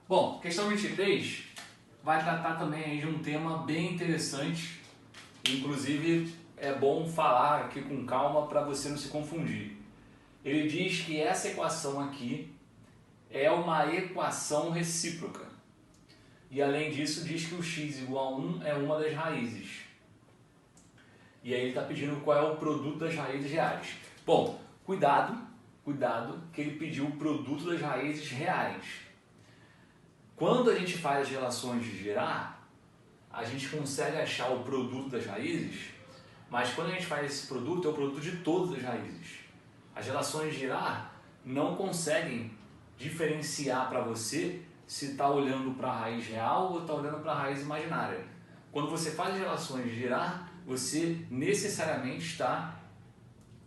Bom, questão 23 vai tratar também aí de um tema bem interessante, inclusive é bom falar aqui com calma para você não se confundir. Ele diz que essa equação aqui é uma equação recíproca e além disso diz que o x igual a 1 é uma das raízes. E aí ele está pedindo qual é o produto das raízes reais. Bom, cuidado que ele pediu o produto das raízes reais. Quando a gente faz as relações de Girard, a gente consegue achar o produto das raízes, mas quando a gente faz esse produto, é o produto de todas as raízes. As relações de Girard não conseguem diferenciar para você se está olhando para a raiz real ou está olhando para a raiz imaginária. Quando você faz as relações de Girard, você necessariamente está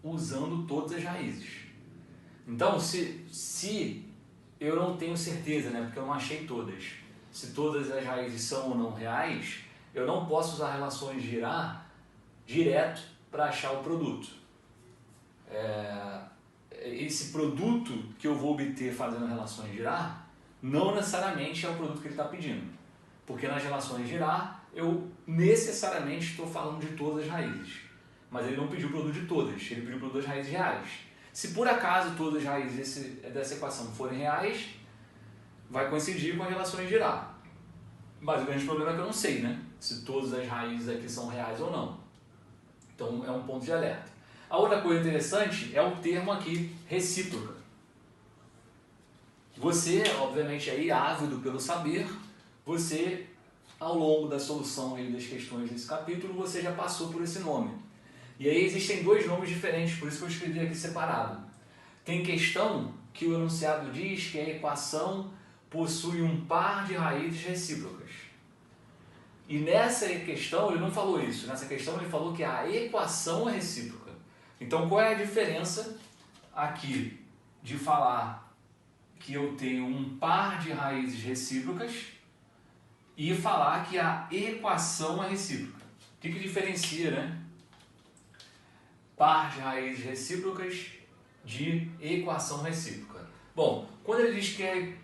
usando todas as raízes. Então, se eu não tenho certeza, né, porque eu não achei todas, se todas as raízes são ou não reais, eu não posso usar relações de Girard direto para achar o produto. Esse produto que eu vou obter fazendo relações de Girard não necessariamente é o produto que ele está pedindo, porque nas relações de Girard eu necessariamente estou falando de todas as raízes, mas ele não pediu o produto de todas, ele pediu o produto das raízes reais. Se por acaso todas as raízes dessa equação forem reais, vai coincidir com as relações de Girard. Mas o grande problema é que eu não sei, né, se todas as raízes aqui são reais ou não. Então é um ponto de alerta. A outra coisa interessante é o termo aqui, recíproca. Você, obviamente, aí ávido pelo saber, você, ao longo da solução aí das questões desse capítulo, você já passou por esse nome. E aí existem dois nomes diferentes, por isso que eu escrevi aqui separado. Tem questão que o enunciado diz que a equação possui um par de raízes recíprocas. E nessa questão ele não falou isso, nessa questão ele falou que a equação é recíproca. Então qual é a diferença aqui de falar que eu tenho um par de raízes recíprocas e falar que a equação é recíproca? O que diferencia, né? Par de raízes recíprocas de equação recíproca. Bom, quando ele diz que a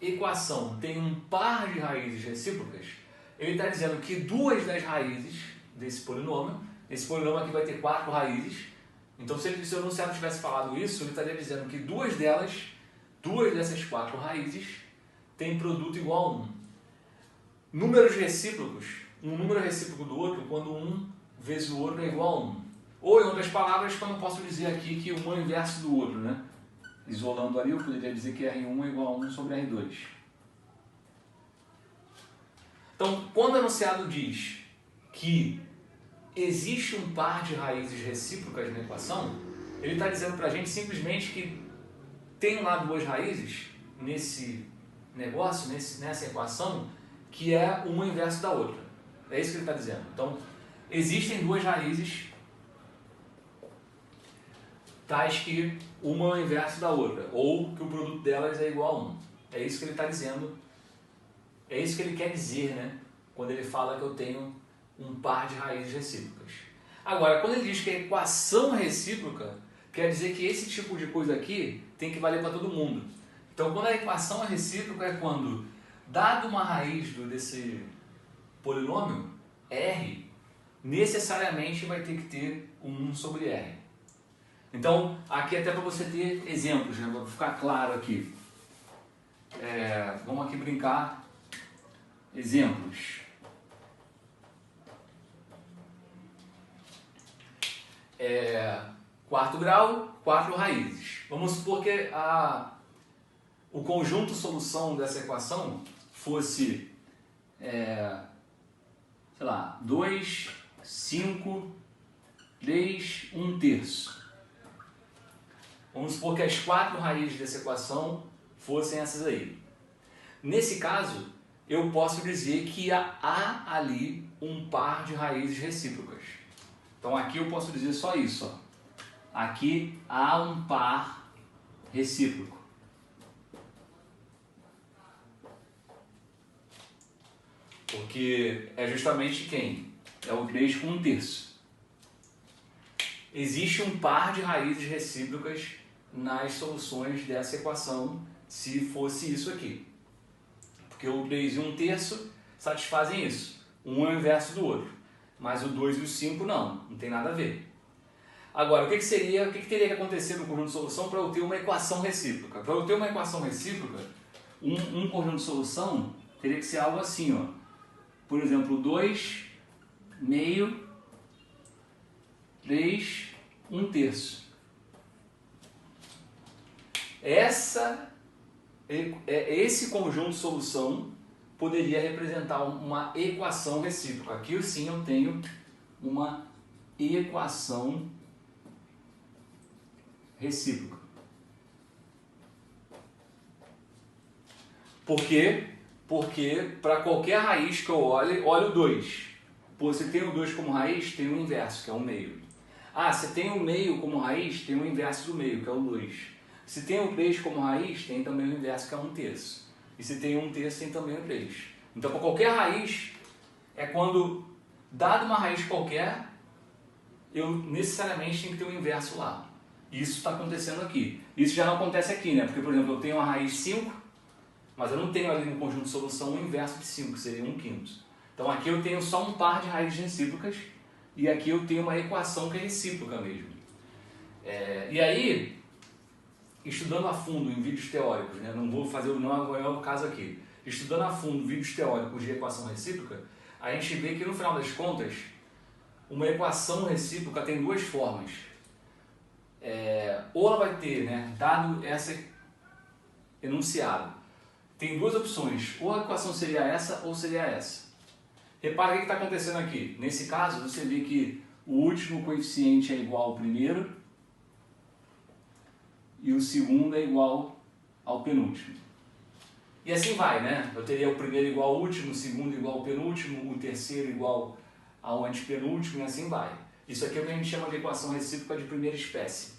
equação tem um par de raízes recíprocas, ele está dizendo que duas das raízes desse polinômio, esse polinômio aqui vai ter 4 raízes, então se o enunciado tivesse falado isso, ele estaria dizendo que duas dessas 4 raízes têm produto igual a 1. Números recíprocos, um número recíproco do outro, quando um vezes o outro é igual a 1. Ou, em outras palavras, quando eu posso dizer aqui que um é o inverso do outro, né? Isolando ali, eu poderia dizer que R1 é igual a 1 sobre R2. Então, quando o enunciado diz que existe um par de raízes recíprocas na equação, ele está dizendo para a gente simplesmente que tem lá duas raízes nesse negócio, nessa equação, que é uma inverso da outra. É isso que ele está dizendo. Então, existem duas raízes tais que uma é o inverso da outra, ou que o produto delas é igual a 1. É isso que ele está dizendo, é isso que ele quer dizer, né? Quando ele fala que eu tenho um par de raízes recíprocas. Agora, quando ele diz que a equação é recíproca, quer dizer que esse tipo de coisa aqui tem que valer para todo mundo. Então, quando a equação é recíproca é quando, dado uma raiz desse polinômio, R, necessariamente vai ter que ter um 1 sobre R. Então, aqui até para você ter exemplos, né? Vou ficar claro aqui. Vamos aqui brincar. Exemplos. Quarto grau, 4 raízes. Vamos supor que o conjunto solução dessa equação fosse, sei lá, 2, 5, 3, 1/3. Vamos supor que as 4 raízes dessa equação fossem essas aí. Nesse caso, eu posso dizer que há ali um par de raízes recíprocas. Então aqui eu posso dizer só isso. Ó. Aqui há um par recíproco. Porque é justamente quem? É o 3 com 1/3. Existe um par de raízes recíprocas nas soluções dessa equação, se fosse isso aqui. porque o 3 e 1/3 satisfazem isso. Um é o inverso do outro, mas o 2 e o 5 não tem nada a ver. Agora, o que teria que acontecer no conjunto de solução para eu ter uma equação recíproca? Para eu ter uma equação recíproca, um conjunto de solução teria que ser algo assim, ó. Por exemplo, 2 meio, 3, 1/3. Esse conjunto de solução poderia representar uma equação recíproca. Aqui sim eu tenho uma equação recíproca. Por quê? Porque para qualquer raiz que eu olhe, olha o 2. Pô, você tem o 2 como raiz, tem o inverso, que é o meio. Ah, você tem o meio como raiz, tem o inverso do meio, que é o 2. Se tem o 3 como raiz, tem também o inverso, que é 1/3. E se tem 1/3, tem também o 3. Então, para qualquer raiz, é quando, dado uma raiz qualquer, eu necessariamente tenho que ter o inverso lá. Isso está acontecendo aqui. Isso já não acontece aqui, né? Porque, por exemplo, eu tenho uma raiz 5, mas eu não tenho ali no conjunto de solução o inverso de 5, que seria 1/5. Então, aqui eu tenho só um par de raízes recíprocas, e aqui eu tenho uma equação que é recíproca mesmo. E aí, estudando a fundo em vídeos teóricos, né? Não é o caso aqui. Estudando a fundo vídeos teóricos de equação recíproca, a gente vê que no final das contas, uma equação recíproca tem duas formas. Ou ela vai ter, né, dado essa enunciado, tem duas opções, ou a equação seria essa ou seria essa. Repara o que está acontecendo aqui. Nesse caso, você vê que o último coeficiente é igual ao primeiro e o segundo é igual ao penúltimo. E assim vai, né? Eu teria o primeiro igual ao último, o segundo igual ao penúltimo, o terceiro igual ao antepenúltimo e assim vai. Isso aqui é o que a gente chama de equação recíproca de primeira espécie.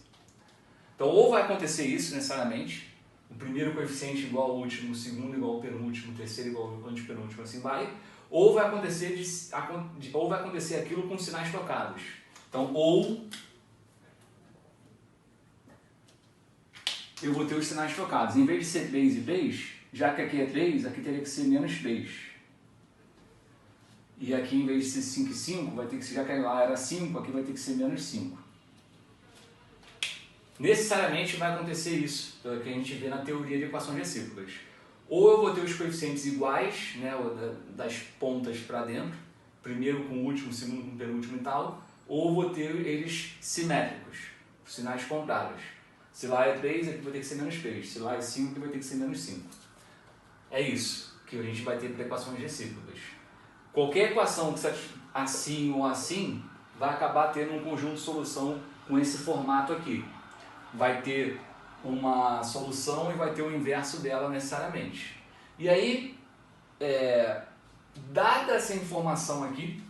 Então, ou vai acontecer isso necessariamente, o primeiro coeficiente igual ao último, o segundo igual ao penúltimo, o terceiro igual ao antepenúltimo, assim vai, ou vai acontecer aquilo com sinais trocados. Então, ou eu vou ter os sinais trocados. Em vez de ser 3 e 3, já que aqui é 3, aqui teria que ser menos 3. E aqui, em vez de ser 5 e 5, vai ter que ser, já que lá era 5, aqui vai ter que ser menos 5. Necessariamente vai acontecer isso, que a gente vê na teoria de equações recíprocas. Ou eu vou ter os coeficientes iguais, né, das pontas para dentro, primeiro com o último, segundo com o penúltimo e tal, ou vou ter eles simétricos, sinais contrários. Se lá é 3, aqui vai ter que ser menos 3. Se lá é 5, aqui vai ter que ser menos 5. É isso que a gente vai ter para equações recíprocas. Qualquer equação que seja assim ou assim, vai acabar tendo um conjunto de solução com esse formato aqui. Vai ter uma solução e vai ter o inverso dela necessariamente. E aí, dada essa informação aqui,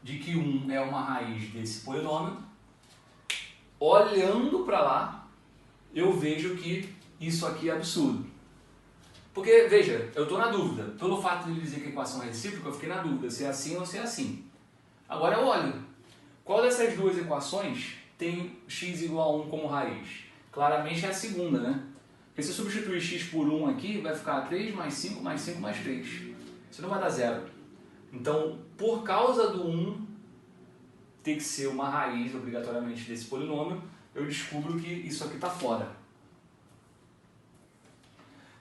de que 1 é uma raiz desse polinômio, olhando para lá, eu vejo que isso aqui é absurdo. Porque, veja, eu estou na dúvida. Pelo fato de dizer que a equação é recíproca, eu fiquei na dúvida se é assim ou se é assim. Agora eu olho. Qual dessas duas equações tem x igual a 1 como raiz? Claramente é a segunda, né? Porque se eu substituir x por 1 aqui, vai ficar 3 mais 5 mais 5 mais 3. Isso não vai dar zero. Então, por causa do 1 ter que ser uma raiz, obrigatoriamente, desse polinômio, eu descubro que isso aqui está fora.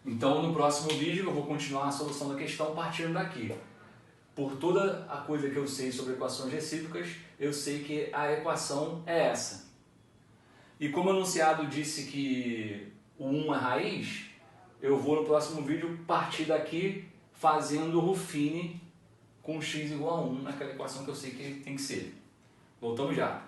Então, no próximo vídeo, eu vou continuar a solução da questão partindo daqui. Por toda a coisa que eu sei sobre equações recíprocas, eu sei que a equação é essa. E como o enunciado disse que o 1 é raiz, eu vou no próximo vídeo partir daqui fazendo o Ruffini com x igual a 1 naquela equação que eu sei que tem que ser. Voltamos já.